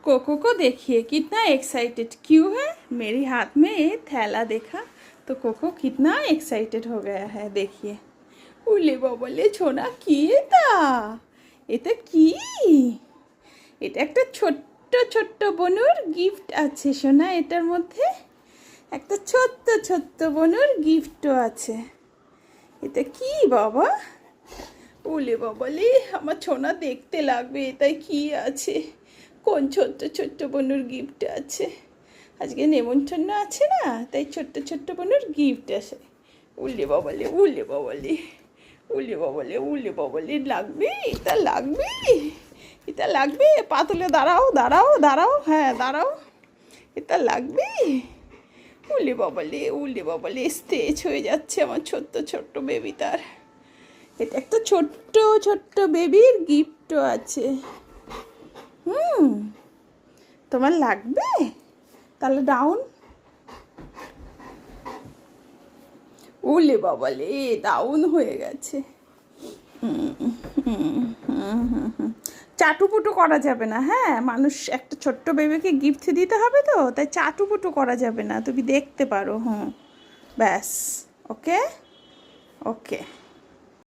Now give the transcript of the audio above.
Cocoa को देखिए कितना एक्साइटेड क्यों है। मेरी हाथ में ये थैला देखा तो कोको कितना एक्साइटेड हो गया है। देखिए উলে বলে ছোনা কি এটা কি? এটা একটা ছোট্ট ছোট্ট বনুর গিফট আছে সোনা। এটার মধ্যে একটা ছোট্ট ছোট্ট বনুর গিফটও আছে। এটা কি বাবা? উলে বলে আমার ছোনা দেখতে লাগবে এটাই কি আছে, কোন ছোট্ট ছোট্ট বনুর গিফট আছে। আজকে নেমন্তন্ন আছে না, তাই ছোট্ট ছোট্ট বনুর গিফট আছে। উলে বলে উলে বলে উলে বলে লাগবে, এটা লাগবে, এটা লাগবে। পাতলে দাঁড়াও দাঁড়াও দাঁড়াও, হ্যাঁ দাঁড়াও, এটা লাগবে। উলে বলে স্টেজ হয়ে যাচ্ছে আমার ছোট্ট ছোট্ট বেবিটার। এটা একটা ছোট্ট ছোট্ট বেবির গিফটও আছে। তোমার লাগবে? তাহলে ডাউন। উলে বাবালে ডাউন হয়ে গেছে। চাটুপুটু করা যাবে না, হ্যাঁ মানুষ একটা ছোট্ট বেবিকে গিফট দিতে হবে তো, তাই চাটুপুটু করা যাবে না। তুমি দেখতে পারো, ব্যাস। ওকে ওকে।